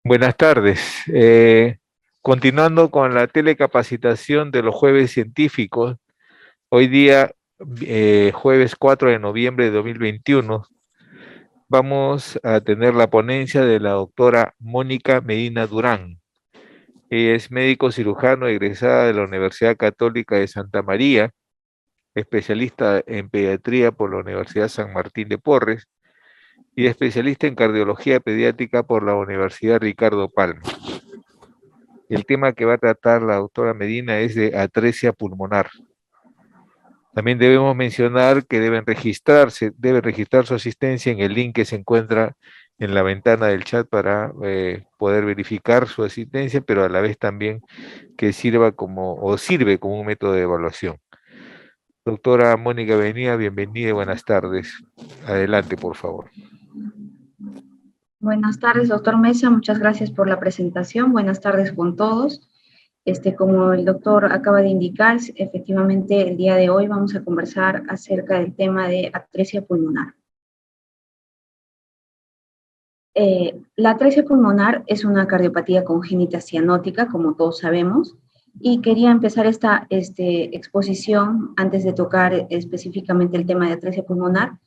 Buenas tardes. Continuando con la telecapacitación de los jueves científicos, hoy día, jueves 4 de noviembre de 2021, vamos a tener la ponencia de la doctora Mónica Medina Durán. Ella es médico cirujano egresada de la Universidad Católica de Santa María, especialista en pediatría por la Universidad San Martín de Porres y especialista en cardiología pediátrica por la Universidad Ricardo Palma. El tema que va a tratar la doctora Medina es de atresia pulmonar. También debemos mencionar que debe registrar su asistencia en el link que se encuentra en la ventana del chat para poder verificar su asistencia, pero a la vez también que sirve como un método de evaluación. Doctora Mónica Benía, bienvenida y buenas tardes. Adelante, por favor. Buenas tardes, doctor Mesa, muchas gracias por la presentación. Buenas tardes con todos. Como el doctor acaba de indicar, efectivamente el día de hoy vamos a conversar acerca del tema de atresia pulmonar. La atresia pulmonar es una cardiopatía congénita cianótica, como todos sabemos, y quería empezar esta exposición antes de tocar específicamente el tema de atresia pulmonar,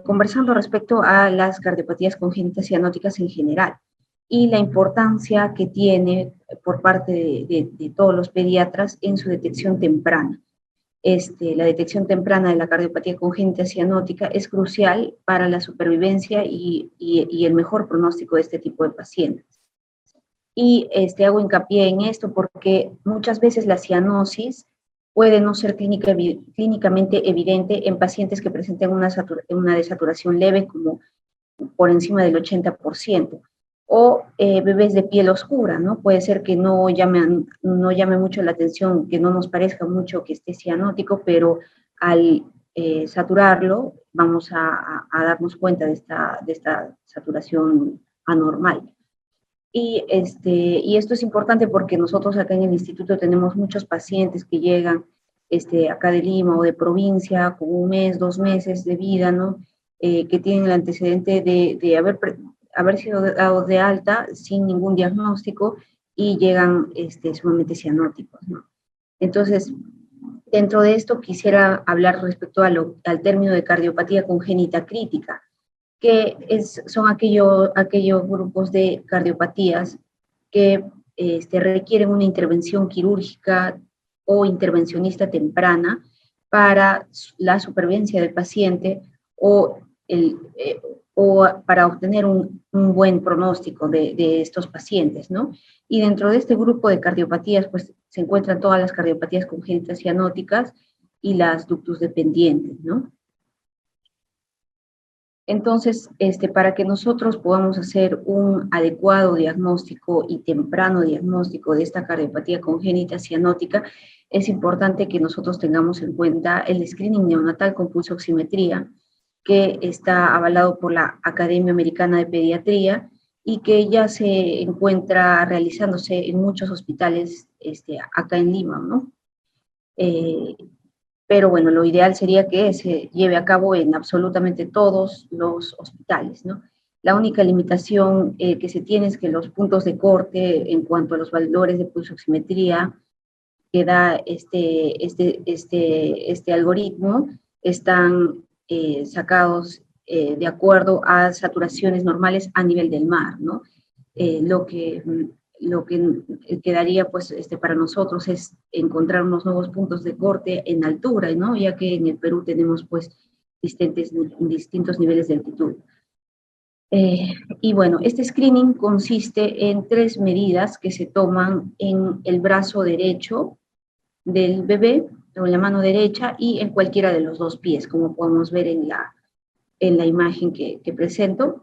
conversando respecto a las cardiopatías congénitas cianóticas en general y la importancia que tiene por parte de todos los pediatras en su detección temprana. La detección temprana de la cardiopatía congénita cianótica es crucial para la supervivencia y el mejor pronóstico de este tipo de pacientes. Y hago hincapié en esto porque muchas veces la cianosis puede no ser clínicamente evidente en pacientes que presenten una desaturación leve, como por encima del 80%, o bebés de piel oscura, ¿no? Puede ser que no llame mucho la atención, que no nos parezca mucho que esté cianótico, pero al saturarlo vamos a darnos cuenta de esta saturación anormal. Y esto es importante porque nosotros acá en el instituto tenemos muchos pacientes que llegan acá de Lima o de provincia con 1 mes, 2 meses de vida, ¿no? Que tienen el antecedente de haber sido dado de alta sin ningún diagnóstico y llegan sumamente cianóticos, ¿no? Entonces, dentro de esto quisiera hablar respecto al término de cardiopatía congénita crítica, que son aquellos grupos de cardiopatías que requieren una intervención quirúrgica o intervencionista temprana para la supervivencia del paciente o, o para obtener un buen pronóstico de estos pacientes, ¿no? Y dentro de este grupo de cardiopatías, pues se encuentran todas las cardiopatías congénitas cianóticas y las ductus dependientes, ¿no? Entonces, para que nosotros podamos hacer un adecuado diagnóstico y temprano diagnóstico de esta cardiopatía congénita cianótica, es importante que nosotros tengamos en cuenta el screening neonatal con pulsoximetría, que está avalado por la Academia Americana de Pediatría y que ya se encuentra realizándose en muchos hospitales acá en Lima, ¿no? Pero bueno, lo ideal sería que se lleve a cabo en absolutamente todos los hospitales, ¿no? La única limitación que se tiene es que los puntos de corte en cuanto a los valores de pulsoximetría que da este algoritmo están sacados de acuerdo a saturaciones normales a nivel del mar, ¿no? Lo que quedaría pues para nosotros es encontrar unos nuevos puntos de corte en altura, ¿no? Ya que en el Perú tenemos pues distintos niveles de altitud. Y bueno, este screening consiste en 3 medidas que se toman en el brazo derecho del bebé, o en la mano derecha, y en cualquiera de los 2 pies, como podemos ver en la imagen que presento.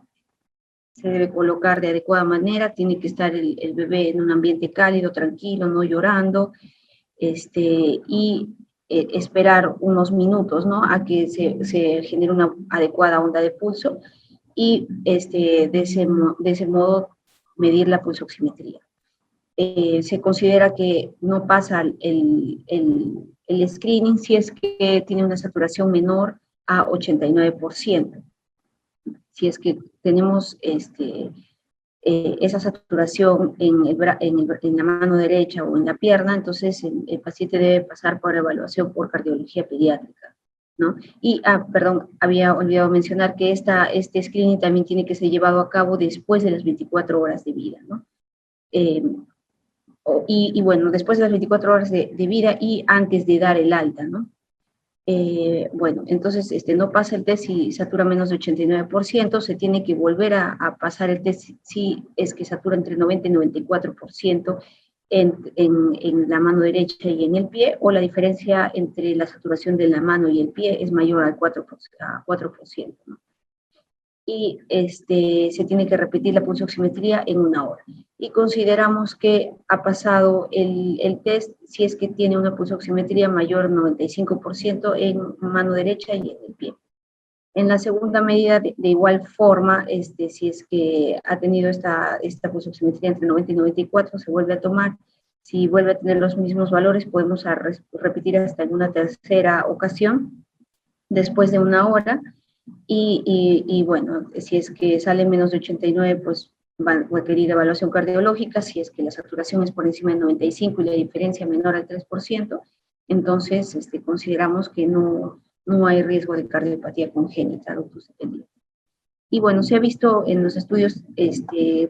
Se debe colocar de adecuada manera, tiene que estar el bebé en un ambiente cálido, tranquilo, no llorando, y esperar unos minutos, ¿no? A que se genere una adecuada onda de pulso y de ese modo medir la pulsoximetría. Se considera que no pasa el screening si es que tiene una saturación menor a 89%. Si es que tenemos esa saturación en la mano derecha o en la pierna, entonces el paciente debe pasar por evaluación por cardiología pediátrica, ¿no? Y, perdón, había olvidado mencionar que este screening también tiene que ser llevado a cabo después de las 24 horas de vida, ¿no? Bueno, después de las 24 horas de vida y antes de dar el alta, ¿no? Bueno, entonces no pasa el test si satura menos de 89%, se tiene que volver a pasar el test si es que satura entre 90 y 94% en la mano derecha y en el pie, o la diferencia entre la saturación de la mano y el pie es mayor al 4%, ¿no? Y se tiene que repetir la pulsoximetría en 1 hora. Y consideramos que ha pasado el test si es que tiene una pulsoximetría mayor 95% en mano derecha y en el pie. En la segunda medida, de igual forma, si es que ha tenido esta pulsoximetría entre 90 y 94, se vuelve a tomar. Si vuelve a tener los mismos valores, podemos repetir hasta en una tercera ocasión, después de 1 hora. Bueno, si es que sale menos de 89, pues va a requerir evaluación cardiológica. Si es que la saturación es por encima de 95 y la diferencia menor al 3%, entonces consideramos que no hay riesgo de cardiopatía congénita, doctor Cepelini. Y bueno, se ha visto en los estudios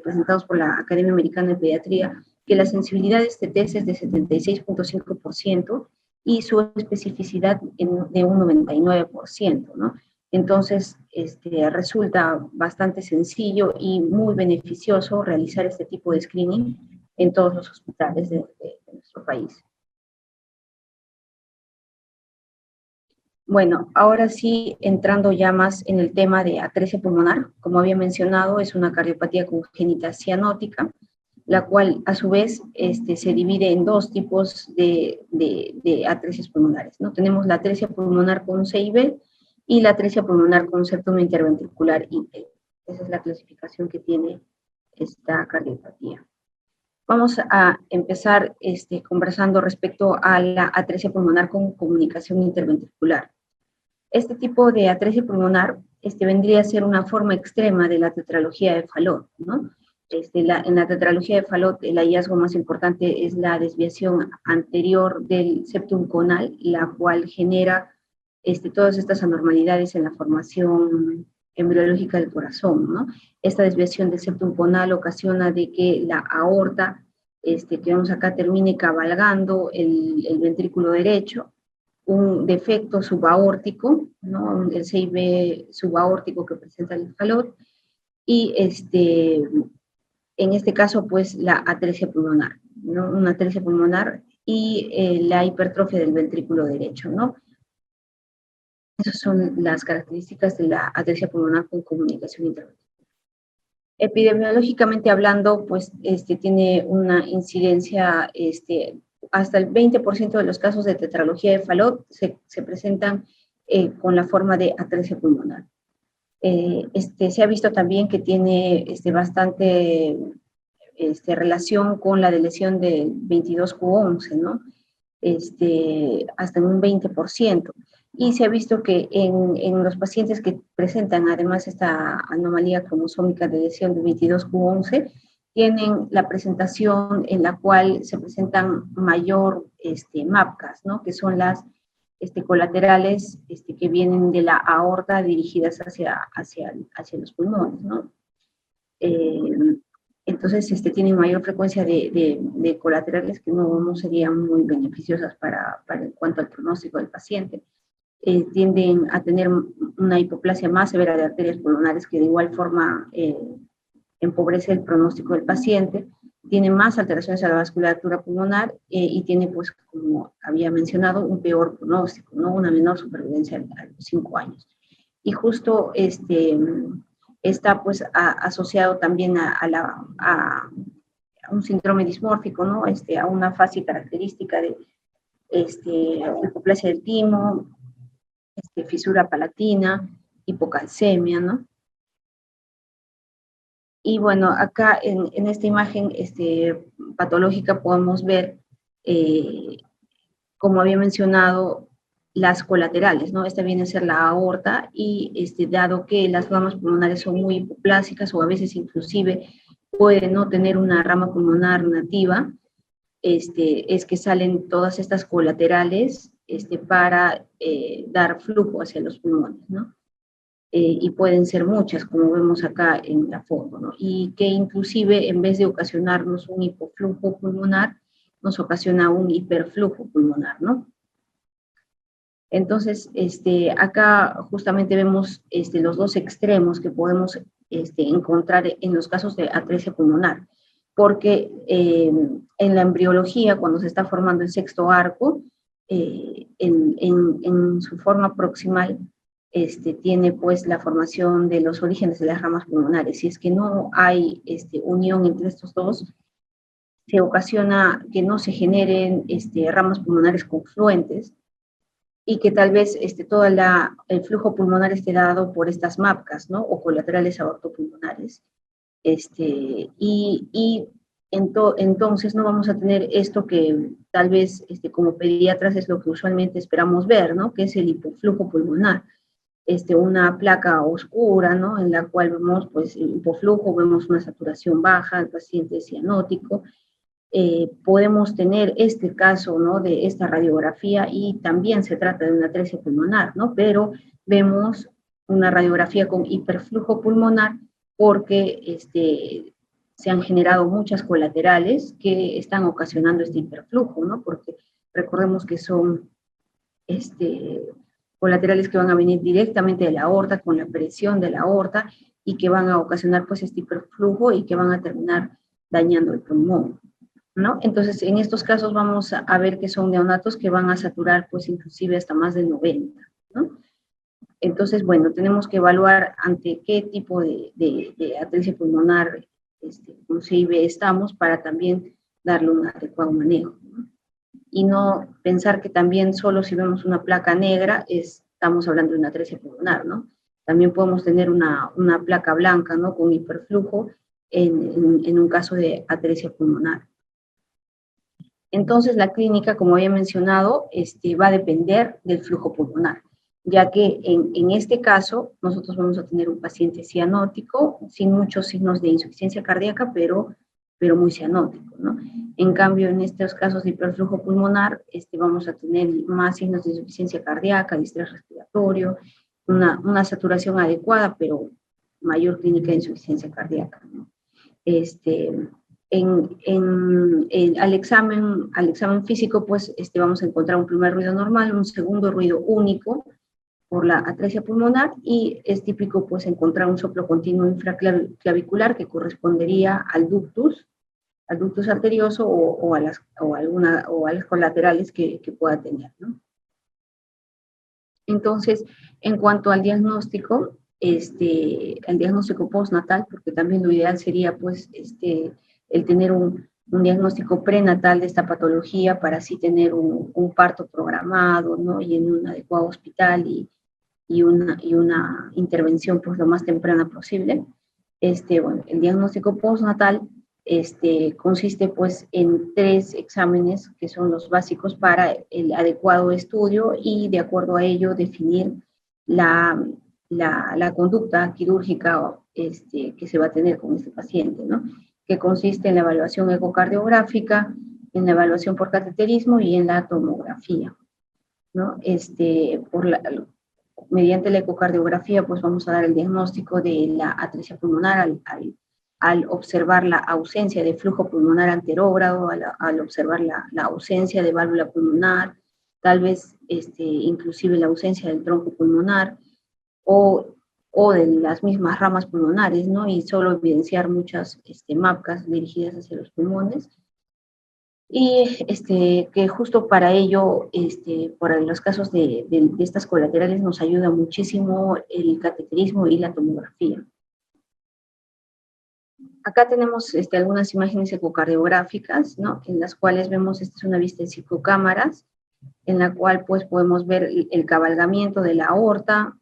presentados por la Academia Americana de Pediatría que la sensibilidad de este test es de 76.5% y su especificidad de un 99%, ¿no? Entonces, resulta bastante sencillo y muy beneficioso realizar este tipo de screening en todos los hospitales de nuestro país. Bueno, ahora sí, entrando ya más en el tema de atresia pulmonar, como había mencionado, es una cardiopatía congénita cianótica, la cual a su vez se divide en dos tipos de atresias pulmonares, ¿no? Tenemos la atresia pulmonar con CIB y la atresia pulmonar con septum interventricular IP. Esa es la clasificación que tiene esta cardiopatía. Vamos a empezar conversando respecto a la atresia pulmonar con comunicación interventricular. Este tipo de atresia pulmonar vendría a ser una forma extrema de la tetralogía de Fallot, ¿no? En la tetralogía de Fallot, el hallazgo más importante es la desviación anterior del septum conal, la cual genera todas estas anormalidades en la formación embriológica del corazón, ¿no? Esta desviación del septum conal ocasiona de que la aorta, que vemos acá, termine cabalgando el ventrículo derecho, un defecto subaórtico, ¿no? El CIB subaórtico que presenta el Fallot, y en este caso, pues, la atresia pulmonar, ¿no? Una atresia pulmonar y la hipertrofia del ventrículo derecho, ¿no? Esas son las características de la atresia pulmonar con comunicación interventricular. Epidemiológicamente hablando, pues, tiene una incidencia, hasta el 20% de los casos de tetralogía de Fallot se presentan con la forma de atresia pulmonar. Se ha visto también que tiene bastante relación con la lesión del 22q11, ¿no? Hasta en un 20%. Y se ha visto que en los pacientes que presentan además esta anomalía cromosómica de lesión del 22q11, tienen la presentación en la cual se presentan mayor MAPCAS, ¿no? Que son las colaterales que vienen de la aorta dirigidas hacia los pulmones, ¿no? Entonces, tienen mayor frecuencia de colaterales que no serían muy beneficiosas en cuanto al pronóstico del paciente. Tienden a tener una hipoplasia más severa de arterias pulmonares que de igual forma empobrece el pronóstico del paciente, tiene más alteraciones a la vasculatura pulmonar y tiene, pues, como había mencionado, un peor pronóstico, ¿no? Una menor supervivencia a los 5 años. Y justo está, pues, asociado también a un síndrome dismórfico, ¿no? A una fase característica de hipoplasia del timo, fisura palatina, hipocalcemia, ¿no? Y bueno, acá en esta imagen patológica podemos ver, como había mencionado, las colaterales, ¿no? Esta viene a ser la aorta y dado que las ramas pulmonares son muy hipoplásicas o a veces inclusive puede no tener una rama pulmonar nativa, es que salen todas estas colaterales para dar flujo hacia los pulmones, ¿no? Y pueden ser muchas, como vemos acá en la foto, ¿no? Y que inclusive en vez de ocasionarnos un hipoflujo pulmonar, nos ocasiona un hiperflujo pulmonar, ¿no? Entonces, acá justamente vemos los dos extremos que podemos encontrar en los casos de atresia pulmonar, porque en la embriología, cuando se está formando el sexto arco, en su forma proximal, tiene pues la formación de los orígenes de las ramas pulmonares. Si es que no hay unión entre estos dos, se ocasiona que no se generen ramas pulmonares confluentes, y que tal vez todo el flujo pulmonar esté dado por estas MAPCAs, ¿no? O colaterales aortopulmonares. Entonces no vamos a tener esto que tal vez como pediatras es lo que usualmente esperamos ver, ¿no? Que es el hipoflujo pulmonar. Una placa oscura, ¿no? En la cual vemos pues el hipoflujo, vemos una saturación baja, el paciente es cianótico. Podemos tener este caso, ¿no? De esta radiografía, y también se trata de una atresia pulmonar, ¿no? Pero vemos una radiografía con hiperflujo pulmonar porque se han generado muchas colaterales que están ocasionando este hiperflujo, ¿no? Porque recordemos que son colaterales que van a venir directamente de la aorta, con la presión de la aorta, y que van a ocasionar pues este hiperflujo y que van a terminar dañando el pulmón, ¿no? Entonces, en estos casos vamos a ver que son neonatos que van a saturar, pues, inclusive hasta más de 90, ¿no? Entonces, bueno, tenemos que evaluar ante qué tipo de atresia pulmonar inclusive estamos para también darle un adecuado manejo, ¿no? Y no pensar que también solo si vemos una placa negra estamos hablando de una atresia pulmonar, ¿no? También podemos tener una placa blanca, ¿no? Con hiperflujo en un caso de atresia pulmonar. Entonces, la clínica, como había mencionado, va a depender del flujo pulmonar, ya que en este caso nosotros vamos a tener un paciente cianótico, sin muchos signos de insuficiencia cardíaca, pero muy cianótico, ¿no? En cambio, en estos casos de hiperflujo pulmonar, vamos a tener más signos de insuficiencia cardíaca, distrés respiratorio, una saturación adecuada, pero mayor clínica de insuficiencia cardíaca, ¿no? Al examen físico, pues vamos a encontrar un primer ruido normal, un segundo ruido único por la atresia pulmonar, y es típico pues encontrar un soplo continuo infraclavicular que correspondería al ductus arterioso o a las colaterales que pueda tener, ¿no? Entonces, en cuanto al diagnóstico, el diagnóstico postnatal, porque también lo ideal sería pues el tener un diagnóstico prenatal de esta patología para así tener un parto programado, ¿no? Y en un adecuado hospital y una intervención pues lo más temprana posible. Bueno, el diagnóstico postnatal consiste pues en 3 exámenes que son los básicos para el adecuado estudio, y de acuerdo a ello definir la conducta quirúrgica que se va a tener con este paciente, ¿no? Que consiste en la evaluación ecocardiográfica, en la evaluación por cateterismo y en la tomografía, ¿no? Mediante la ecocardiografía, pues vamos a dar el diagnóstico de la atresia pulmonar al observar la ausencia de flujo pulmonar anterógrado, al observar la ausencia de válvula pulmonar, tal vez inclusive la ausencia del tronco pulmonar, o de las mismas ramas pulmonares, ¿no? Y solo evidenciar muchas MAPCAs dirigidas hacia los pulmones. Y que justo para ello, para los casos de estas colaterales, nos ayuda muchísimo el cateterismo y la tomografía. Acá tenemos algunas imágenes ecocardiográficas, ¿no? En las cuales vemos, esta es una vista de ciclocámaras, en la cual pues podemos ver el cabalgamiento de la aorta,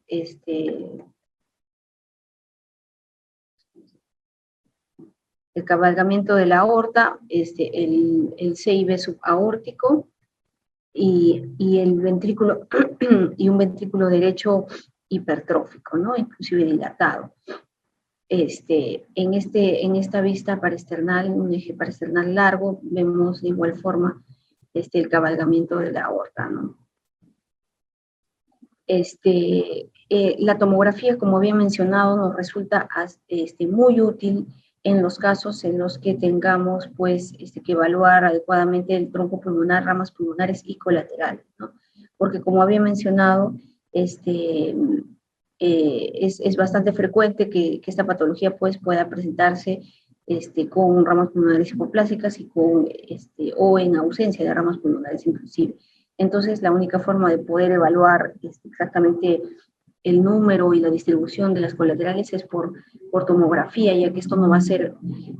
el cabalgamiento de la aorta, el CIB subaórtico y el ventrículo y un ventrículo derecho hipertrófico, ¿no? Inclusive dilatado. en esta vista parasternal, un eje parasternal largo, vemos de igual forma el cabalgamiento de la aorta, ¿no? La tomografía, como había mencionado, nos resulta muy útil en los casos en los que tengamos pues, que evaluar adecuadamente el tronco pulmonar, ramas pulmonares y colaterales, ¿no? Porque como había mencionado, es bastante frecuente que esta patología pues, pueda presentarse con ramas pulmonares hipoplásicas y o en ausencia de ramas pulmonares inclusive. Entonces, la única forma de poder evaluar exactamente el número y la distribución de las colaterales es por tomografía, ya que esto no va a ser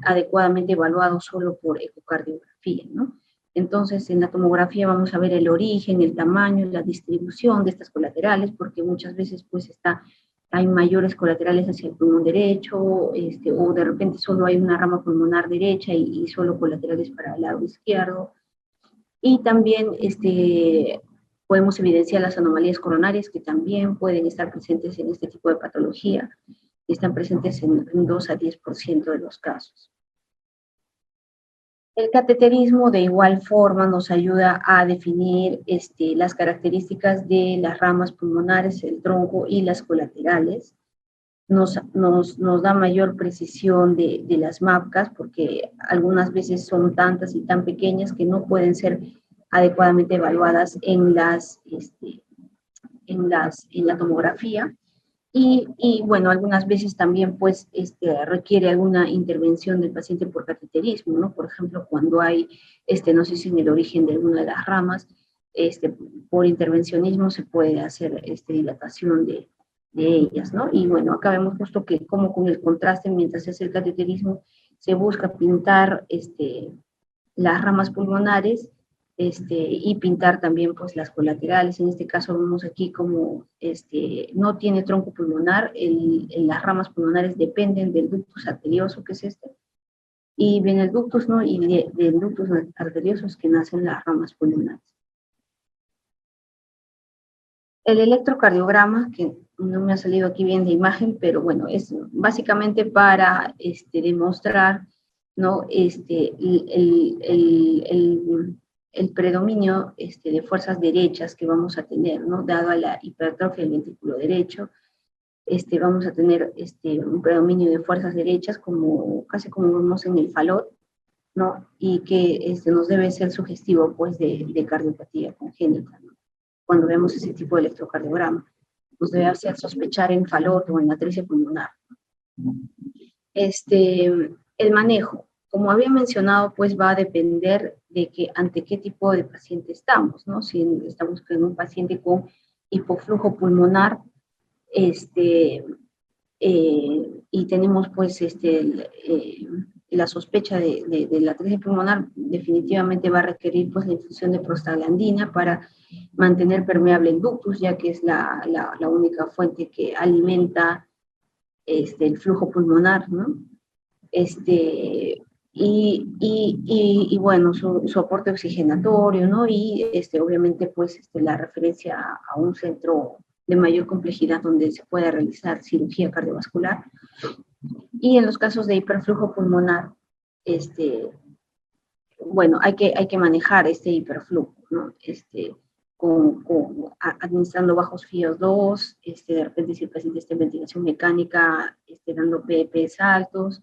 adecuadamente evaluado solo por ecocardiografía, ¿no? Entonces, en la tomografía vamos a ver el origen, el tamaño, la distribución de estas colaterales, porque muchas veces pues hay mayores colaterales hacia el pulmón derecho, o de repente solo hay una rama pulmonar derecha y solo colaterales para el lado izquierdo. Y también podemos evidenciar las anomalías coronarias que también pueden estar presentes en este tipo de patología y están presentes en 2 a 10% de los casos. El cateterismo de igual forma nos ayuda a definir las características de las ramas pulmonares, el tronco y las colaterales. Nos da mayor precisión de las MAPCAS porque algunas veces son tantas y tan pequeñas que no pueden ser adecuadamente evaluadas en la tomografía. Y bueno, algunas veces también pues requiere alguna intervención del paciente por cateterismo, ¿no? Por ejemplo, cuando hay estenosis en el origen de alguna de las ramas, por intervencionismo se puede hacer dilatación de ellas, ¿no? Y bueno, acá vemos justo que como con el contraste, mientras se hace el cateterismo, se busca pintar las ramas pulmonares y pintar también pues las colaterales. En este caso vemos aquí como no tiene tronco pulmonar, las ramas pulmonares dependen del ductus arterioso, que es y viene el ductus, ¿no? Y del ductus arterioso es que nacen las ramas pulmonares. El electrocardiograma, que no me ha salido aquí bien de imagen, pero bueno, es básicamente para demostrar, ¿no? El predominio de fuerzas derechas que vamos a tener, ¿no? Dado a la hipertrofia del ventrículo derecho, vamos a tener un predominio de fuerzas derechas, casi como vemos en el falot, ¿no? Y que nos debe ser sugestivo, pues, de cardiopatía congénita, ¿no? Cuando vemos ese tipo de electrocardiograma, nos debe hacer sospechar en falot o en atricia pulmonar. El manejo, como había mencionado, pues va a depender de ante qué tipo de paciente estamos, ¿no? Si estamos con un paciente con hipoflujo pulmonar, y tenemos pues la sospecha de la atricia pulmonar, definitivamente va a requerir pues la infusión de prostaglandina para mantener permeable el ductus, ya que es la única fuente que alimenta el flujo pulmonar, ¿no? Y bueno, su aporte oxigenatorio, ¿no? Y obviamente pues la referencia a un centro de mayor complejidad donde se pueda realizar cirugía cardiovascular. Y en los casos de hiperflujo pulmonar, bueno, hay que manejar este hiperflujo, ¿no? Administrando bajos FiO2, de repente si el paciente está en ventilación mecánica, dando PEPs altos,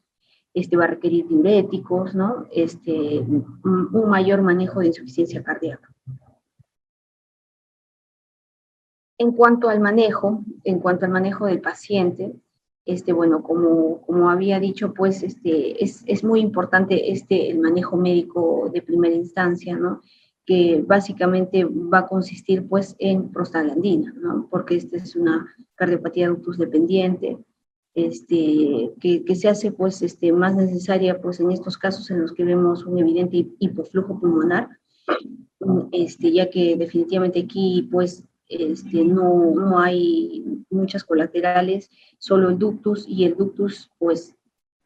va a requerir diuréticos, ¿no? Un mayor manejo de insuficiencia cardíaca. En cuanto al manejo del paciente, bueno, como había dicho, pues es muy importante el manejo médico de primera instancia, ¿no? Que básicamente va a consistir pues en prostaglandina, ¿no? Porque esta es una cardiopatía ductus dependiente, que se hace pues más necesaria pues en estos casos en los que vemos un evidente hipoflujo pulmonar, ya que definitivamente aquí pues no hay muchas colaterales, solo el ductus, y el ductus pues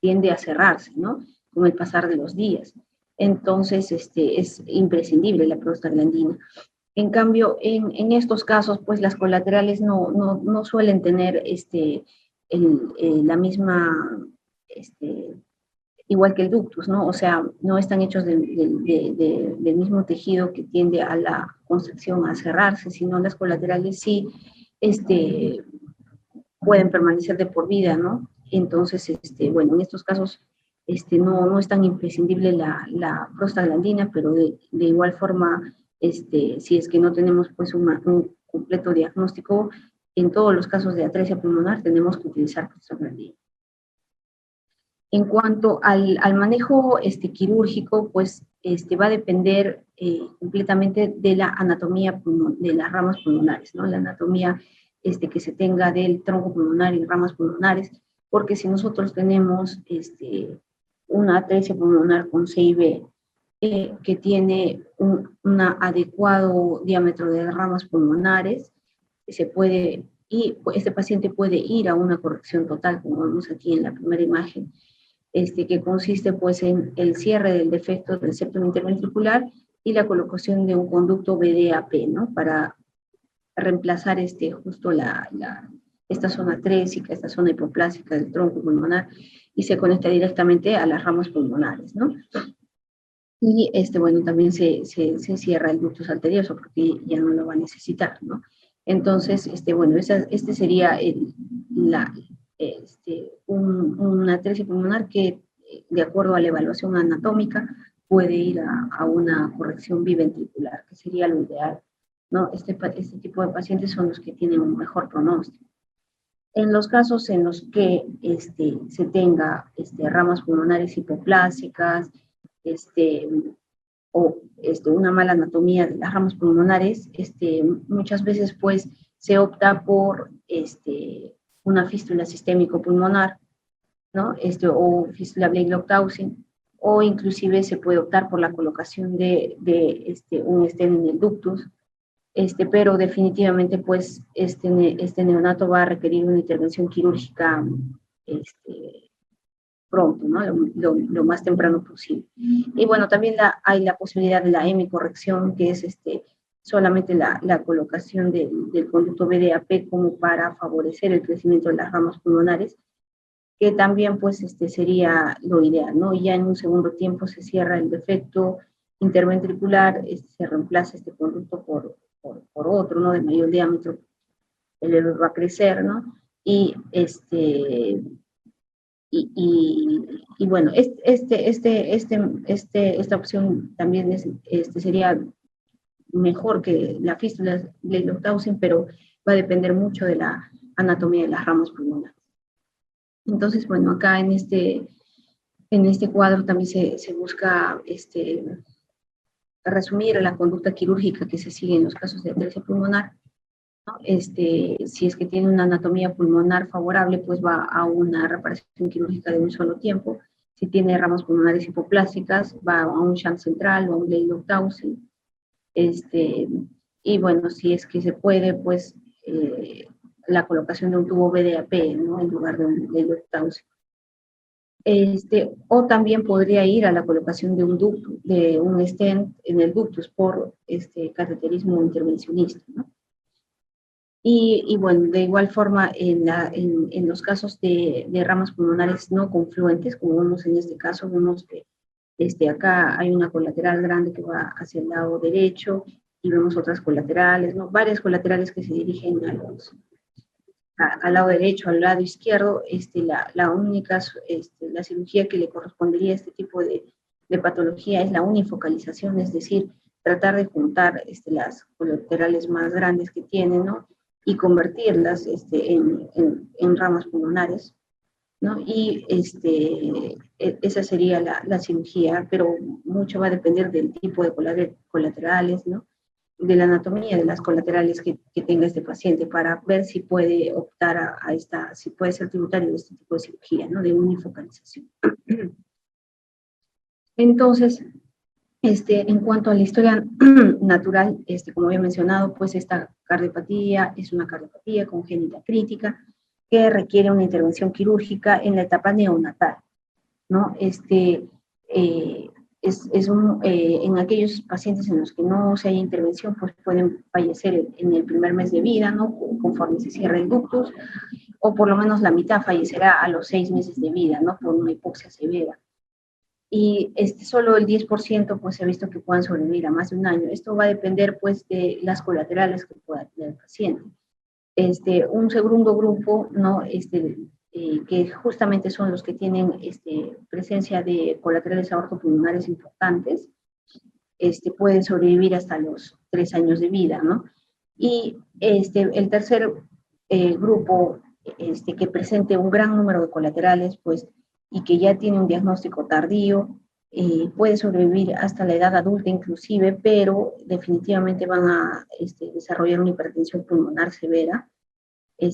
tiende a cerrarse, ¿no? Con el pasar de los días. Entonces es imprescindible la prostaglandina. En cambio, en estos casos, pues las colaterales no suelen tener la misma, igual que el ductus, ¿no? O sea, no están hechos del mismo tejido que tiende a la constricción a cerrarse, sino las colaterales sí pueden permanecer de por vida, ¿no? Entonces, bueno, en estos casos no es tan imprescindible la prostaglandina, pero de igual forma, si es que no tenemos pues un completo diagnóstico, en todos los casos de atresia pulmonar tenemos que utilizar prostaglandina. En cuanto al manejo quirúrgico, pues va a depender completamente de la anatomía de las ramas pulmonares, ¿no? La anatomía que se tenga del tronco pulmonar y ramas pulmonares, porque si nosotros tenemos una atresia pulmonar con CIB que tiene un adecuado diámetro de ramas pulmonares, este paciente puede ir a una corrección total, como vemos aquí en la primera imagen, que consiste pues en el cierre del defecto del septum interventricular y la colocación de un conducto BDAP, ¿no? Para reemplazar justo esta zona trésica, esta zona hipoplásica del tronco pulmonar, y se conecta directamente a las ramas pulmonares, ¿no? Y bueno, también se cierra el ductus arterioso porque ya no lo va a necesitar, ¿no? Entonces, bueno, este sería una atresia pulmonar que, de acuerdo a la evaluación anatómica, puede ir a una corrección biventricular, que sería lo ideal, ¿no? Este tipo de pacientes son los que tienen un mejor pronóstico. En los casos en los que se tenga ramas pulmonares hipoplásicas, o una mala anatomía de las ramas pulmonares, muchas veces pues se opta por una fístula sistémico-pulmonar, ¿no? O fístula Blake-Loctausen, o inclusive se puede optar por la colocación de un stent en el ductus, pero definitivamente pues este neonato va a requerir una intervención quirúrgica pronto, ¿no? Lo más temprano posible. Y bueno, también hay la posibilidad de la hemicorrección, que es solamente la colocación del conducto BDAP como para favorecer el crecimiento de las ramas pulmonares, que también pues sería lo ideal, ¿no? Y ya en un segundo tiempo se cierra el defecto interventricular, se reemplaza este conducto por otro, ¿no? De mayor diámetro, el va a crecer, ¿no? Y bueno, esta opción también sería mejor que la fístula Blake-Loctausen, pero va a depender mucho de la anatomía de las ramas pulmonares. Entonces, bueno, acá en este cuadro también se busca resumir la conducta quirúrgica que se sigue en los casos de atresia pulmonar, ¿no? Si es que tiene una anatomía pulmonar favorable, pues va a una reparación quirúrgica de un solo tiempo. Si tiene ramas pulmonares hipoplásticas, va a un shunt central o a un Blake-Loctausen. Y bueno, si es que se puede, pues la colocación de un tubo BDAP, ¿no? En lugar de un Blake-Loctausen. O también podría ir a la colocación de un stent en el ductus por cateterismo intervencionista, ¿no? Y bueno, de igual forma, en los casos de ramas pulmonares no confluentes, como vemos en este caso, vemos que acá hay una colateral grande que va hacia el lado derecho, y vemos otras colaterales, ¿no? Varias colaterales que se dirigen al lado derecho, al lado izquierdo. La única, la cirugía que le correspondería a este tipo de patología es la unifocalización, es decir, tratar de juntar las colaterales más grandes que tienen, ¿no? Y convertirlas en ramas pulmonares, ¿no? Y esa sería la cirugía, pero mucho va a depender del tipo de colaterales, ¿no? De la anatomía de las colaterales que tenga este paciente, para ver si puede optar si puede ser tributario de este tipo de cirugía, ¿no? De unifocalización. Entonces, en cuanto a la historia natural, como había mencionado, pues esta cardiopatía es una cardiopatía congénita crítica que requiere una intervención quirúrgica en la etapa neonatal, ¿no? En aquellos pacientes en los que no se haya intervención, pues pueden fallecer en el primer mes de vida, ¿no? Conforme se cierra el ductus, o por lo menos la mitad fallecerá a los 6 meses de vida, ¿no? Por una hipoxia severa. Y solo el 10% pues se ha visto que puedan sobrevivir a más de un año. Esto va a depender pues de las colaterales que pueda tener el paciente. Un segundo grupo, ¿no? Que justamente son los que tienen presencia de colaterales aortopulmonares importantes, pueden sobrevivir hasta los 3 años de vida, ¿no? Y el tercer grupo que presente un gran número de colaterales, pues, y que ya tiene un diagnóstico tardío, puede sobrevivir hasta la edad adulta inclusive, pero definitivamente van a desarrollar una hipertensión pulmonar severa,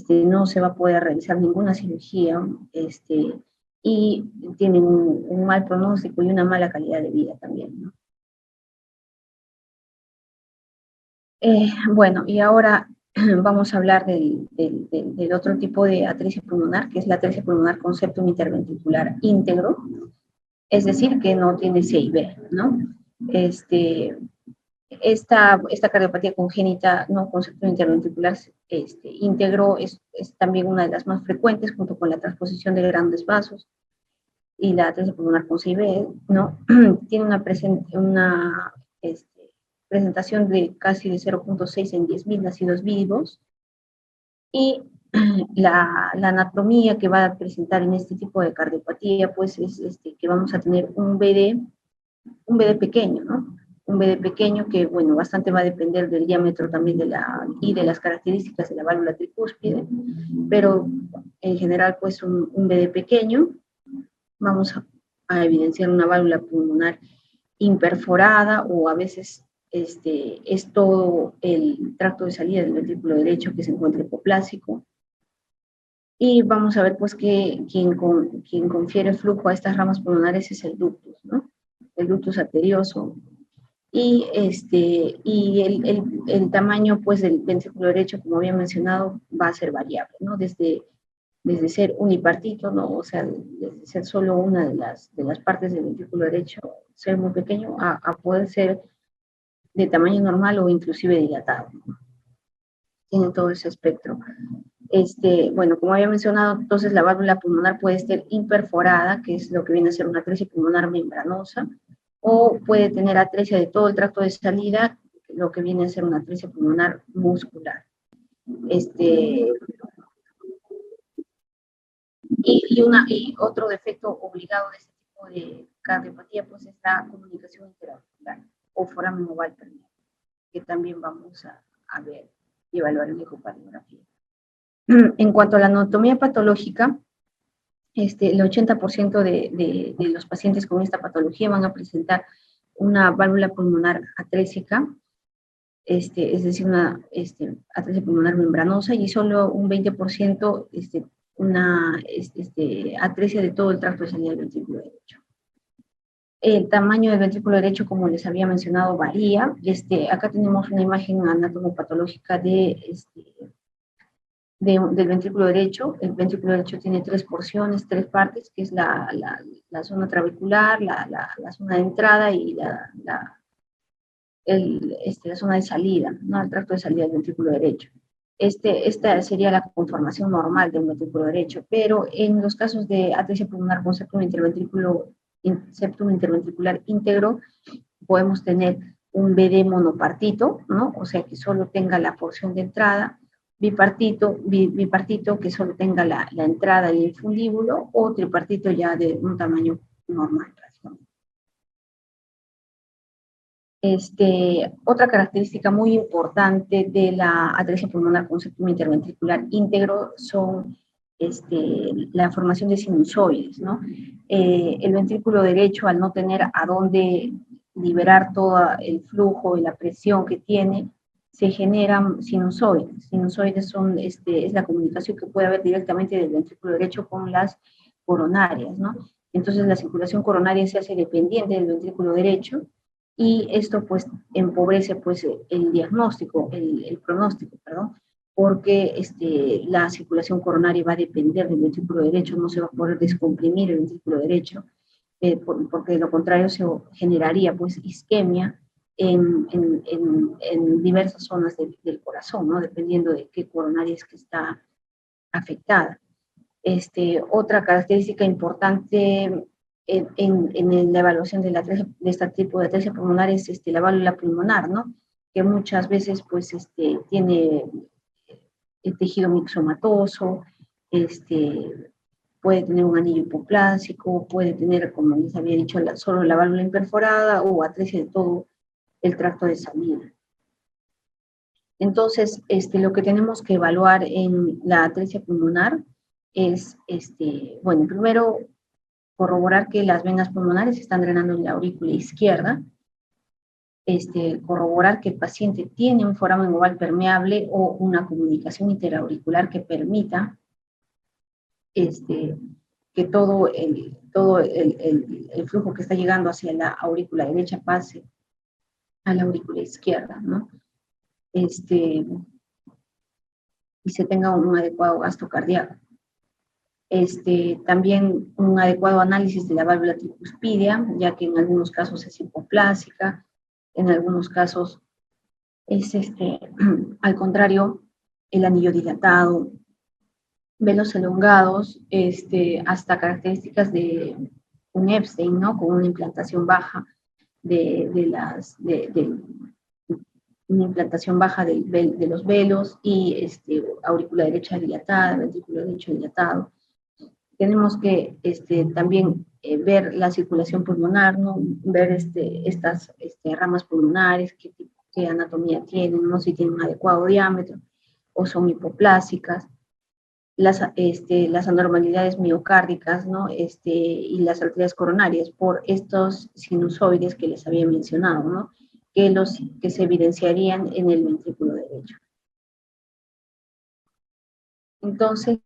no se va a poder realizar ninguna cirugía, y tienen un mal pronóstico y una mala calidad de vida también, ¿no? Bueno, y ahora vamos a hablar del otro tipo de atresia pulmonar, que es la atresia pulmonar con septum interventricular íntegro, es decir, que no tiene C y B, ¿no? Esta cardiopatía congénita no con septum interventricular íntegro es también una de las más frecuentes, junto con la transposición de grandes vasos y la atresia pulmonar con C y B, ¿no? Tiene una presentación de casi de 0.6 en 10.000 nacidos vivos, y la anatomía que va a presentar en este tipo de cardiopatía, pues es que vamos a tener un BD pequeño, ¿no? Un BD pequeño que, bueno, bastante va a depender del diámetro también y de las características de la válvula tricúspide, pero en general, pues un BD pequeño. Vamos a evidenciar una válvula pulmonar imperforada, o a veces es todo el tracto de salida del ventrículo derecho que se encuentra hipoplásico. Y vamos a ver pues que quien confiere flujo a estas ramas pulmonares es el ductus, ¿no? El ductus arterioso. Y, el tamaño pues del ventrículo derecho, como había mencionado, va a ser variable, ¿no? Desde ser unipartito, ¿no? O sea, desde ser solo una de las partes del ventrículo derecho, ser muy pequeño, a poder ser de tamaño normal o inclusive dilatado, ¿no? Tiene todo ese espectro. Bueno, como había mencionado, entonces la válvula pulmonar puede estar imperforada, que es lo que viene a ser una atresia pulmonar membranosa, o puede tener atresia de todo el tracto de salida, lo que viene a ser una atresia pulmonar muscular. Y otro defecto obligado de este tipo de cardiopatía, pues es la comunicación interauricular o foramen oval permeable, que también vamos a ver y evaluar en ecocardiografía. En cuanto a la anatomía patológica, el 80% de los pacientes con esta patología van a presentar una válvula pulmonar atrésica, es decir, una atresia pulmonar membranosa, y solo un 20% una atresia de todo el tracto de salida del ventrículo derecho. El tamaño del ventrículo derecho, como les había mencionado, varía. Acá tenemos una imagen anatomopatológica del ventrículo derecho. El ventrículo derecho tiene 3 porciones, 3 partes, que es la zona trabecular, la zona de entrada y la zona de salida, ¿no? El tracto de salida del ventrículo derecho. Esta sería la conformación normal de un ventrículo derecho, pero en los casos de atresia pulmonar con septum interventricular íntegro, podemos tener un BD monopartito, ¿no? O sea, que solo tenga la porción de entrada, bipartito que solo tenga la entrada y el fundíbulo, o tripartito ya de un tamaño normal, prácticamente. Otra característica muy importante de la atresia pulmonar con septum interventricular íntegro son la formación de sinusoides, ¿no? El ventrículo derecho, al no tener a dónde liberar todo el flujo y la presión que tiene, se generan sinusoides. Sinusoides es la comunicación que puede haber directamente del ventrículo derecho con las coronarias, ¿no? Entonces la circulación coronaria se hace dependiente del ventrículo derecho, y esto pues empobrece pues el diagnóstico, el pronóstico, perdón, porque la circulación coronaria va a depender del ventrículo derecho, no se va a poder descomprimir el ventrículo derecho, porque de lo contrario se generaría pues isquemia en diversas zonas del corazón, ¿no? Dependiendo de qué coronaria es que está afectada. Otra característica importante en la evaluación de este tipo de atresia pulmonar es la válvula pulmonar, ¿no? Que muchas veces pues tiene el tejido mixomatoso, puede tener un anillo hipoplásico, puede tener, como les había dicho, solo la válvula imperforada o atresia de todo el tracto de salida. Entonces, lo que tenemos que evaluar en la atresia pulmonar es, bueno, primero corroborar que las venas pulmonares están drenando en la aurícula izquierda, corroborar que el paciente tiene un foramen oval permeable o una comunicación interauricular que permita que todo el flujo que está llegando hacia la aurícula derecha pase a la aurícula izquierda, ¿no? Y se tenga un adecuado gasto cardíaco. También un adecuado análisis de la válvula tricuspidia, ya que en algunos casos es hipoplásica, en algunos casos es, al contrario, el anillo dilatado, velos elongados, hasta características de un Epstein, ¿no? Con una implantación baja una implantación baja de los velos y aurícula derecha dilatada, ventrículo derecho dilatado. Tenemos que también ver la circulación pulmonar, ¿no? Ver estas ramas pulmonares, qué anatomía tienen, ¿no? Si tienen un adecuado diámetro o son hipoplásicas, las anormalidades miocárdicas, ¿no? Y las arterias coronarias por estos sinusoides que les había mencionado, ¿no? Que se evidenciarían en el ventrículo derecho. Entonces,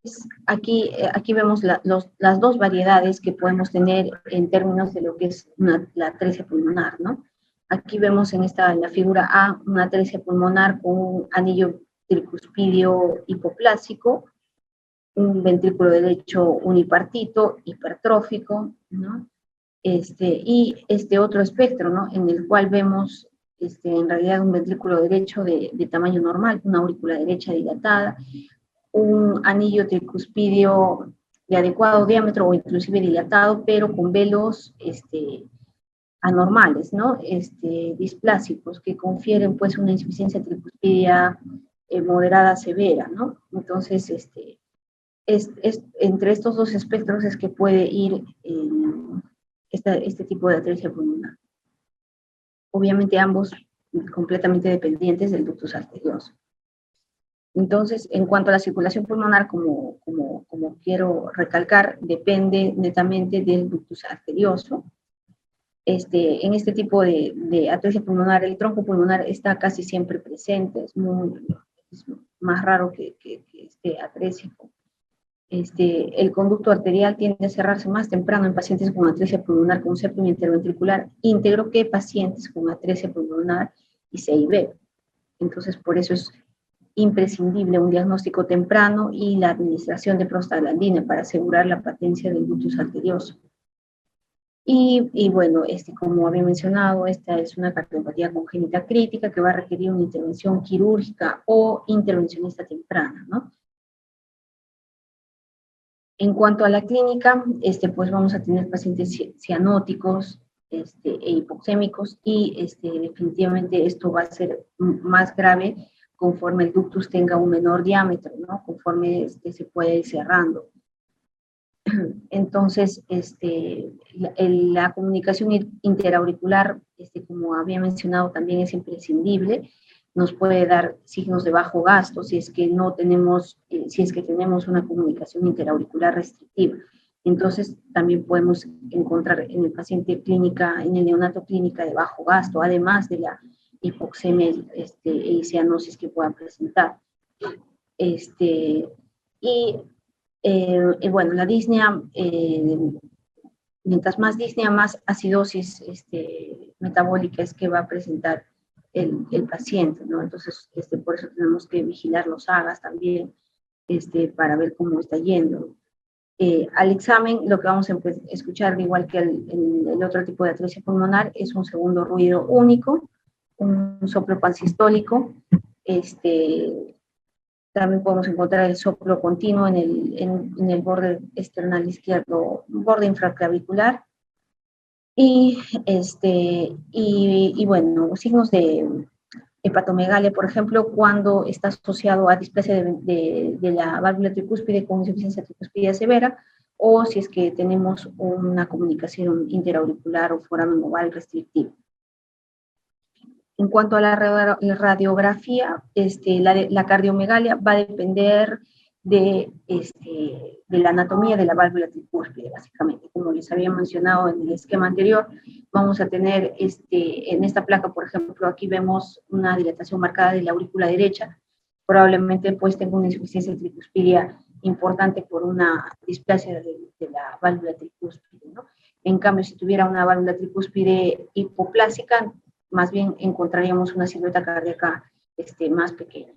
aquí vemos las dos variedades que podemos tener en términos de lo que es la atresia pulmonar, ¿no? Aquí vemos en la figura A una atresia pulmonar con un anillo tricuspidio hipoplásico, un ventrículo derecho unipartito, hipertrófico, ¿no? Y este otro espectro, ¿no? En el cual vemos en realidad un ventrículo derecho de tamaño normal, una aurícula derecha dilatada, un anillo tricuspidio de adecuado diámetro o inclusive dilatado, pero con velos anormales, ¿no? Displásicos, que confieren pues una insuficiencia tricuspidia moderada severa, ¿no? Entonces, entre estos dos espectros es que puede ir este tipo de atresia pulmonar. Obviamente ambos completamente dependientes del ductus arterioso. Entonces, en cuanto a la circulación pulmonar, como quiero recalcar, depende netamente del ductus arterioso. En este tipo de atresia pulmonar, el tronco pulmonar está casi siempre presente, es más raro que esté atrésico. El conducto arterial tiende a cerrarse más temprano en pacientes con atresia pulmonar con septum interventricular íntegro que pacientes con atresia pulmonar y CIB. Entonces, por eso es imprescindible un diagnóstico temprano y la administración de prostaglandina para asegurar la patencia del ductus arterioso. Y bueno, como había mencionado, esta es una cardiopatía congénita crítica que va a requerir una intervención quirúrgica o intervencionista temprana, ¿no? En cuanto a la clínica, pues vamos a tener pacientes cianóticos e hipoxémicos y definitivamente esto va a ser más grave conforme el ductus tenga un menor diámetro, ¿no? Conforme se puede ir cerrando. Entonces, la comunicación interauricular, como había mencionado, también es imprescindible. Nos puede dar signos de bajo gasto si es que no tenemos, si es que tenemos una comunicación interauricular restrictiva. Entonces, también podemos encontrar en el paciente clínica, en el neonato clínica de bajo gasto, además de la hipoxemia e cianosis que puedan presentar. Y bueno, la disnea, mientras más disnea, más acidosis metabólica es que va a presentar el paciente, ¿no? Entonces, por eso tenemos que vigilar los AGAs también, para ver cómo está yendo. Al examen, lo que vamos a escuchar, igual que el otro tipo de atresia pulmonar, es un segundo ruido único, un soplo pansistólico, También podemos encontrar el soplo continuo en el borde external izquierdo, borde infraclavicular. Y bueno, signos de hepatomegalia, por ejemplo, cuando está asociado a displasia de la válvula tricúspide con insuficiencia tricúspide severa, o si es que tenemos una comunicación interauricular o foramen oval restrictivo. En cuanto a la radiografía, la cardiomegalia va a depender de la anatomía de la válvula tricúspide, básicamente. Como les había mencionado en el esquema anterior, vamos a tener en esta placa, por ejemplo, aquí vemos una dilatación marcada de la aurícula derecha, probablemente pues tenga una insuficiencia tricúspide importante por una displasia de la válvula tricúspide, ¿no? En cambio, si tuviera una válvula tricúspide hipoplásica, más bien encontraríamos una silueta cardíaca más pequeña,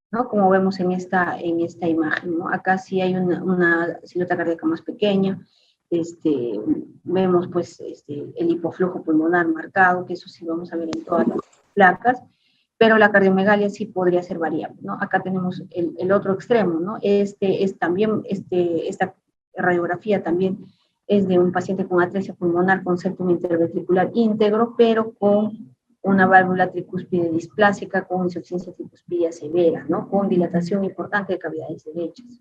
¿no? Como vemos en esta imagen, ¿no? Acá sí hay una silueta cardíaca más pequeña, vemos pues el hipoflujo pulmonar marcado, que eso sí vamos a ver en todas las placas, pero la cardiomegalia sí podría ser variable, ¿no? Acá tenemos el otro extremo, ¿no? Esta radiografía también es de un paciente con atresia pulmonar con septum interventricular íntegro, pero con una válvula tricúspide displásica con insuficiencia tricúspide severa, ¿no? Con dilatación importante de cavidades derechas.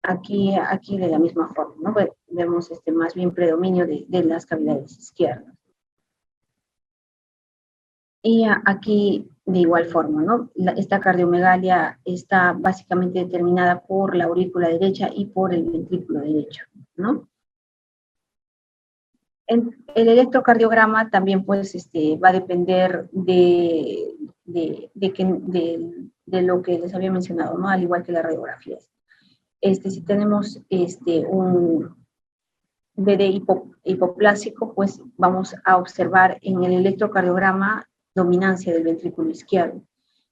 Aquí de la misma forma, ¿no? Vemos más bien predominio de las cavidades izquierdas. Y aquí de igual forma, ¿no? Esta cardiomegalia está básicamente determinada por la aurícula derecha y por el ventrículo derecho, ¿no? El electrocardiograma también pues va a depender de lo que les había mencionado, ¿no? Al igual que las radiografías. Si tenemos un BD hipoplásico, pues vamos a observar en el electrocardiograma dominancia del ventrículo izquierdo.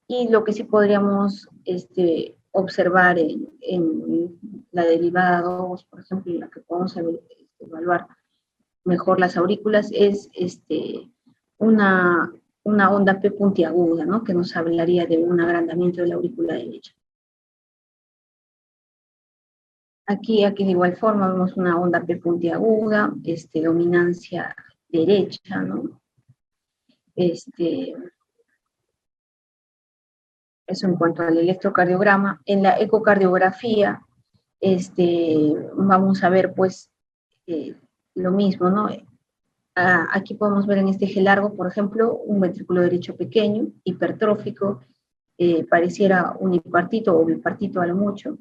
Y lo que sí podríamos observar en la derivada 2, por ejemplo, en la que podemos evaluar mejor las aurículas, es una onda P puntiaguda, ¿no? Que nos hablaría de un agrandamiento de la aurícula derecha. Aquí de igual forma vemos una onda P puntiaguda, dominancia derecha, ¿no? Eso en cuanto al electrocardiograma. En la ecocardiografía, vamos a ver pues lo mismo, ¿no? Aquí podemos ver en este eje largo, por ejemplo, un ventrículo derecho pequeño, hipertrófico, pareciera unipartito o bipartito a lo mucho.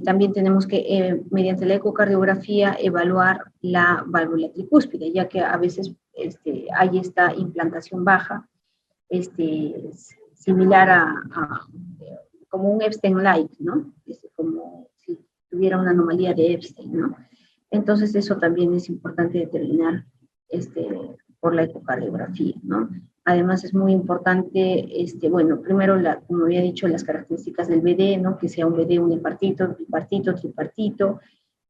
También tenemos que, mediante la ecocardiografía, evaluar la válvula tricúspide, ya que a veces hay esta implantación baja, similar como un Epstein-like, ¿no? Como si tuviera una anomalía de Epstein, ¿no? Entonces eso también es importante determinar por la ecocardiografía, ¿no? Además es muy importante, bueno, primero, como había dicho, las características del BD, ¿no? Que sea un BD unipartito, bipartito, tripartito,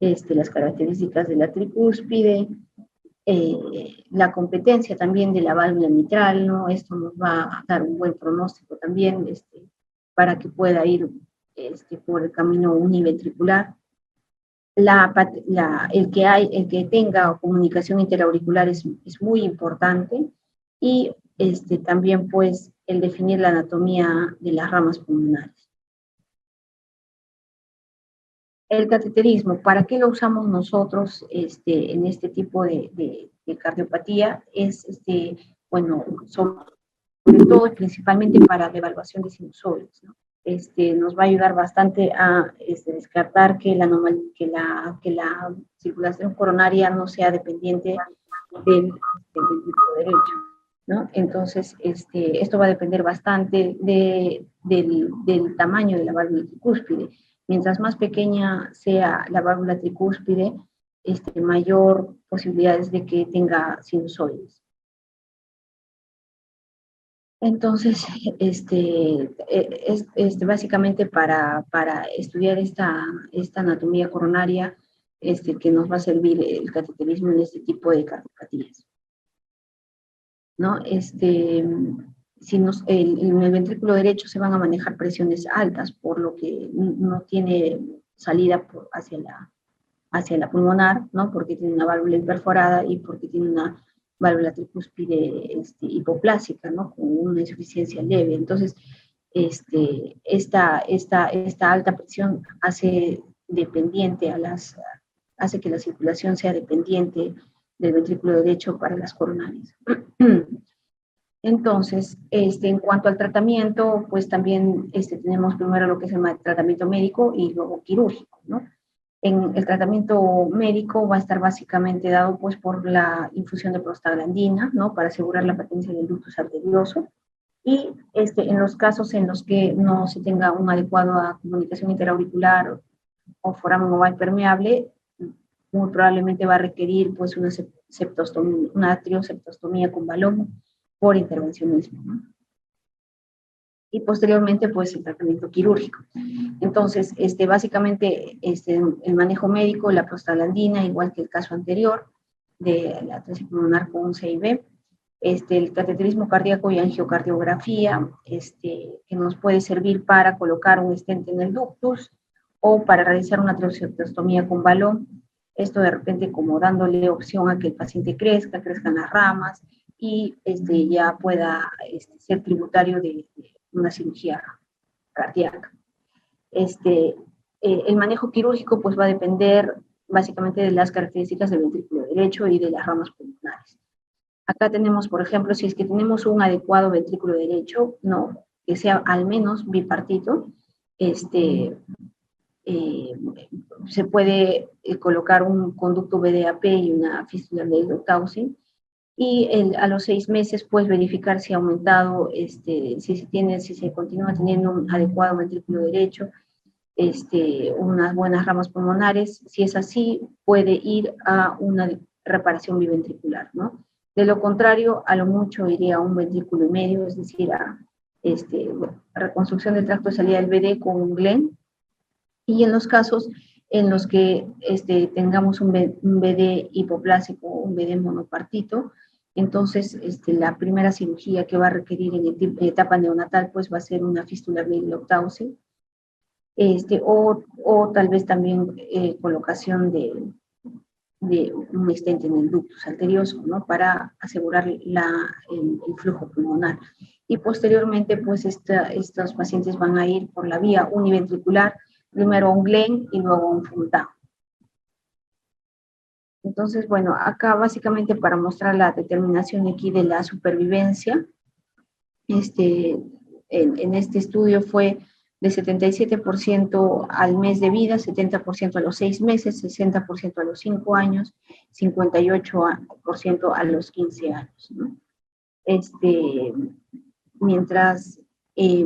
las características de la tricúspide, la competencia también de la válvula mitral, ¿no? Esto nos va a dar un buen pronóstico también, para que pueda ir por el camino univentricular. El que tenga comunicación interauricular es muy importante, y también pues el definir la anatomía de las ramas pulmonares. El cateterismo, ¿para qué lo usamos nosotros en este tipo de cardiopatía? Es, bueno, sobre todo y principalmente para la evaluación de sinusoides, ¿no? Nos va a ayudar bastante a descartar que la circulación coronaria no sea dependiente del ventrículo derecho, ¿no? Entonces, esto va a depender bastante del tamaño de la válvula tricúspide. Mientras más pequeña sea la válvula tricúspide, mayor posibilidades de que tenga sinusoides. Entonces, básicamente para estudiar esta anatomía coronaria, que nos va a servir el cateterismo en este tipo de cardiopatías, ¿no? en el ventrículo derecho se van a manejar presiones altas, por lo que no tiene salida hacia la pulmonar, ¿no? Porque tiene una válvula hiperforada y porque tiene una válvula tricúspide hipoplásica, ¿no? Con una insuficiencia leve. Entonces, esta alta presión hace que la circulación sea dependiente del ventrículo derecho para las coronarias. Entonces, en cuanto al tratamiento, pues también tenemos primero lo que es el tratamiento médico y luego quirúrgico, ¿no? En el tratamiento médico va a estar básicamente dado pues por la infusión de prostaglandina, ¿no? Para asegurar la patencia del ductus arterioso. Y en los casos en los que no se tenga una adecuada comunicación interauricular o foramen oval permeable, muy probablemente va a requerir pues una atrioseptostomía con balón por intervencionismo, ¿no? Y posteriormente pues el tratamiento quirúrgico. Entonces, básicamente el manejo médico, la prostaglandina, igual que el caso anterior de la atresia pulmonar con un CIB, el cateterismo cardíaco y angiocardiografía, que nos puede servir para colocar un stent en el ductus o para realizar una tracheotomía con balón. Esto de repente como dándole opción a que el paciente crezcan las ramas y ya pueda ser tributario de una cirugía cardíaca. El manejo quirúrgico pues va a depender básicamente de las características del ventrículo derecho y de las ramas pulmonares. Acá tenemos, por ejemplo, si es que tenemos un adecuado ventrículo derecho, no, que sea al menos bipartito, se puede colocar un conducto BDAP y una fístula de Leydig-Taussig, y a los 6 meses pues verificar si ha aumentado, si se continúa teniendo un adecuado ventrículo derecho, unas buenas ramas pulmonares. Si es así, puede ir a una reparación biventricular, ¿no? De lo contrario, a lo mucho iría a un ventrículo y medio, es decir, a reconstrucción del tracto de salida del BD con un Glenn. Y en los casos en los que tengamos un BD hipoplásico o un BD monopartito, entonces la primera cirugía que va a requerir en etapa neonatal pues va a ser una fístula Leydig-Taussig, o tal vez también colocación de un stent en el ductus arterioso, ¿no? Para asegurar el flujo pulmonar. Y posteriormente, pues estos pacientes van a ir por la vía univentricular, primero un Glenn y luego un Fontan. Entonces, bueno, acá básicamente para mostrar la determinación aquí de la supervivencia, en este estudio fue de 77% al mes de vida, 70% a los 6 meses, 60% a los 5 años, 58% a los 15 años, ¿no? Mientras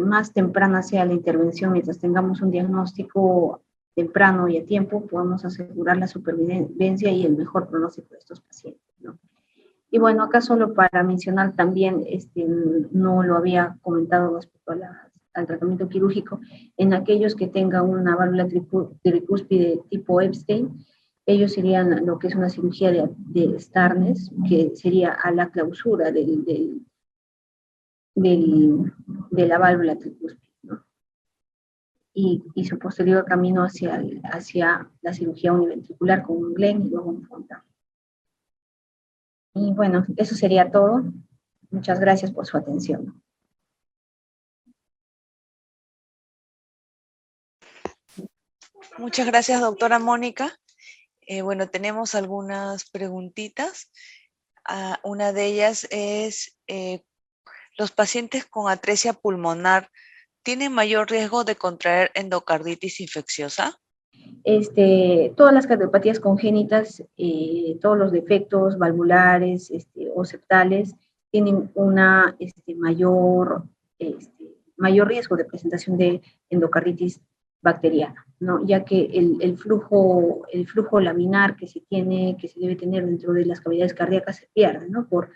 más temprana sea la intervención, mientras tengamos un diagnóstico temprano y a tiempo, podemos asegurar la supervivencia y el mejor pronóstico de estos pacientes, ¿no? Y bueno, acá solo para mencionar también, no lo había comentado respecto al tratamiento quirúrgico, en aquellos que tengan una válvula tricúspide tipo Epstein, ellos irían lo que es una cirugía de Starnes, que sería a la clausura de la válvula tricúspide, ¿no? Y su posterior camino hacia la cirugía univentricular con un Glenn y luego un Fontan. Y bueno, eso sería todo. Muchas gracias por su atención. Muchas gracias, doctora Mónica. Bueno, tenemos algunas preguntitas. Una de ellas es, ¿los pacientes con atresia pulmonar tienen mayor riesgo de contraer endocarditis infecciosa? Todas las cardiopatías congénitas, todos los defectos valvulares o septales tienen una mayor riesgo de presentación de endocarditis bacteriana, ¿no? Ya que el flujo laminar que se debe tener dentro de las cavidades cardíacas se pierde, ¿no? Por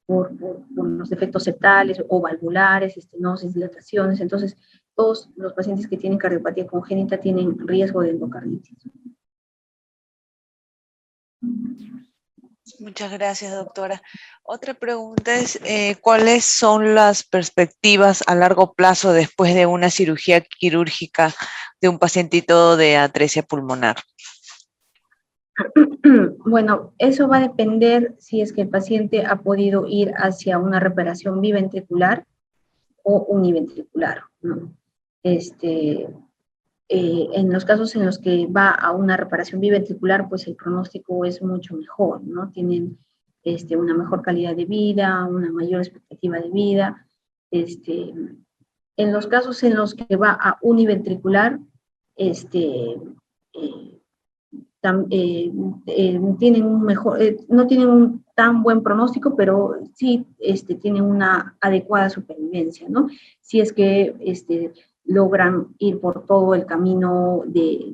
los defectos septales o valvulares, estenosis, dilataciones. Entonces, todos los pacientes que tienen cardiopatía congénita tienen riesgo de endocarditis. Muchas gracias, doctora. Otra pregunta es, ¿cuáles son las perspectivas a largo plazo después de una cirugía quirúrgica de un pacientito de atresia pulmonar? Bueno, eso va a depender si es que el paciente ha podido ir hacia una reparación biventricular o univentricular, ¿no? En los casos en los que va a una reparación biventricular, pues el pronóstico es mucho mejor, ¿no? Tienen una mejor calidad de vida, una mayor expectativa de vida. En los casos en los que va a univentricular, eh, tienen un mejor, no tienen un tan buen pronóstico, pero sí tienen una adecuada supervivencia, ¿no? Si es que logran ir por todo el camino de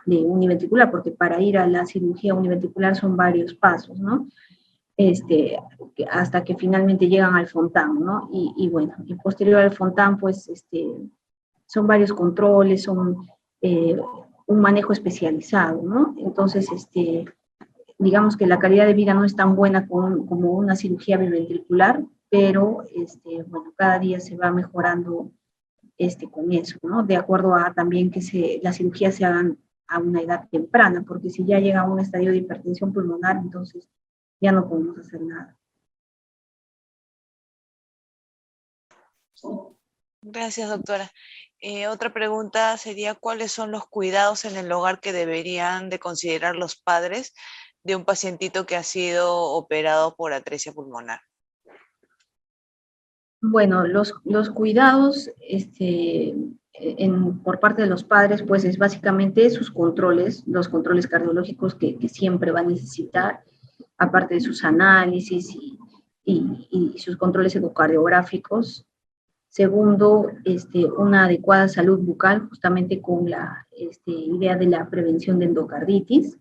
univentricular, porque para ir a la cirugía univentricular son varios pasos, ¿no? Hasta que finalmente llegan al Fontán, ¿no? Y bueno, y posterior al Fontán, pues son varios controles, son un manejo especializado, ¿no? Entonces, digamos que la calidad de vida no es tan buena como una cirugía biventricular, pero bueno, cada día se va mejorando con eso, ¿no? De acuerdo a también que las cirugías se hagan a una edad temprana, porque si ya llega a un estadio de hipertensión pulmonar, entonces ya no podemos hacer nada. Gracias, doctora. Otra pregunta sería, ¿cuáles son los cuidados en el hogar que deberían de considerar los padres de un pacientito que ha sido operado por atresia pulmonar? Bueno, los cuidados por parte de los padres, pues es básicamente sus controles, los controles cardiológicos que siempre va a necesitar, aparte de sus análisis y sus controles ecocardiográficos. Segundo, una adecuada salud bucal, justamente con la idea de la prevención de endocarditis.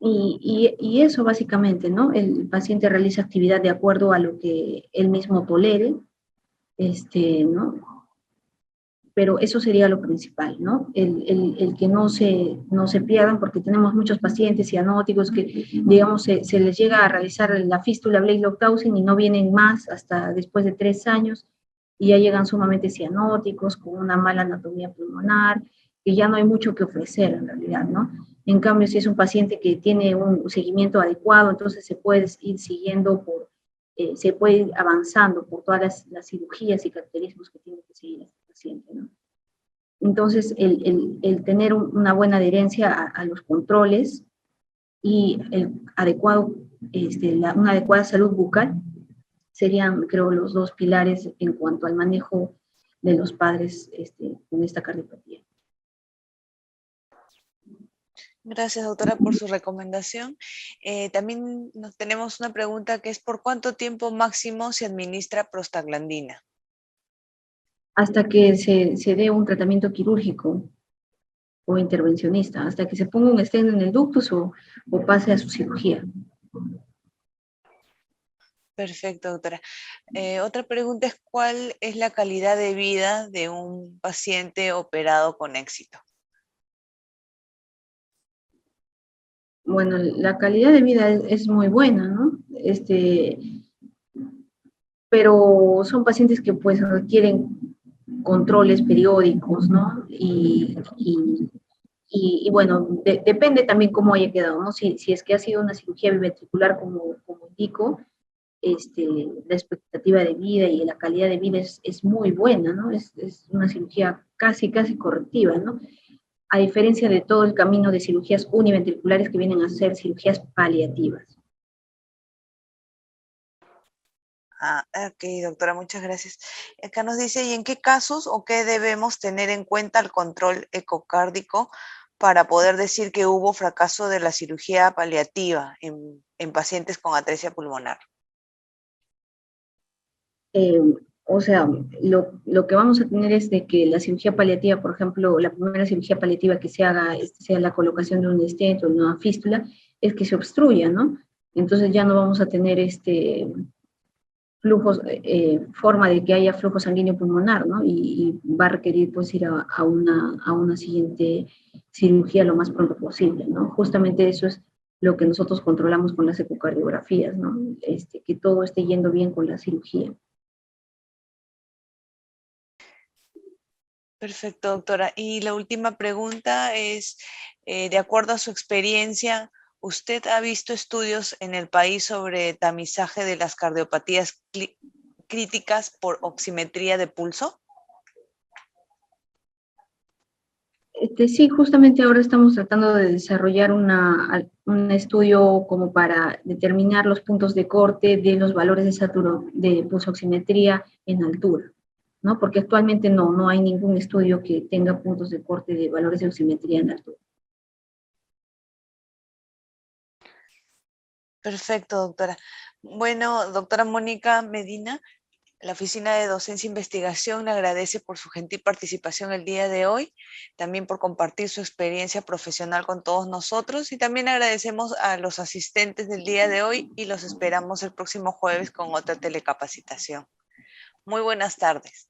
Y eso básicamente, ¿no? El paciente realiza actividad de acuerdo a lo que él mismo tolere, ¿no? Pero eso sería lo principal, ¿no? El que no se pierdan, porque tenemos muchos pacientes cianóticos que, digamos, se les llega a realizar la fístula Blake-Loctausen y no vienen más hasta después de 3 años, y ya llegan sumamente cianóticos, con una mala anatomía pulmonar, que ya no hay mucho que ofrecer en realidad, ¿no? En cambio, si es un paciente que tiene un seguimiento adecuado, entonces se puede ir siguiendo se puede ir avanzando por todas las cirugías y característicos que tiene que seguir este paciente, ¿no? Entonces, el tener una buena adherencia a los controles y una adecuada salud bucal serían, creo, los dos pilares en cuanto al manejo de los padres con esta cardiopatía. Gracias, doctora, por su recomendación. También tenemos una pregunta que es, ¿por cuánto tiempo máximo se administra prostaglandina? Hasta que se dé un tratamiento quirúrgico o intervencionista, hasta que se ponga un stent en el ductus o pase a su cirugía. Perfecto, doctora. Otra pregunta es, ¿cuál es la calidad de vida de un paciente operado con éxito? Bueno, la calidad de vida es muy buena, ¿no? Pero son pacientes que pues requieren controles periódicos, ¿no? Y bueno, depende también cómo haya quedado, ¿no? Si es que ha sido una cirugía biventricular, como indico, la expectativa de vida y la calidad de vida es muy buena, ¿no? Es una cirugía casi correctiva, ¿no? A diferencia de todo el camino de cirugías univentriculares que vienen a ser cirugías paliativas. Ok, doctora, muchas gracias. Acá nos dice, ¿y en qué casos o qué debemos tener en cuenta el control ecocárdico para poder decir que hubo fracaso de la cirugía paliativa en pacientes con atresia pulmonar? O sea, lo que vamos a tener es de que la cirugía paliativa, por ejemplo, la primera cirugía paliativa que se haga, sea la colocación de un stent o una fístula, es que se obstruya, ¿no? Entonces ya no vamos a tener flujos, forma de que haya flujo sanguíneo pulmonar, ¿no? Y va a requerir pues ir a una siguiente cirugía lo más pronto posible, ¿no? Justamente eso es lo que nosotros controlamos con las ecocardiografías, ¿no? Que todo esté yendo bien con la cirugía. Perfecto, doctora. Y la última pregunta es, de acuerdo a su experiencia, ¿usted ha visto estudios en el país sobre tamizaje de las cardiopatías críticas por oximetría de pulso? Sí, justamente ahora estamos tratando de desarrollar un estudio como para determinar los puntos de corte de los valores de pulsoximetría en altura, ¿no? Porque actualmente no hay ningún estudio que tenga puntos de corte de valores de oximetría en altura. Perfecto, doctora. Bueno, doctora Mónica Medina, la Oficina de Docencia e Investigación le agradece por su gentil participación el día de hoy, también por compartir su experiencia profesional con todos nosotros y también agradecemos a los asistentes del día de hoy y los esperamos el próximo jueves con otra telecapacitación. Muy buenas tardes.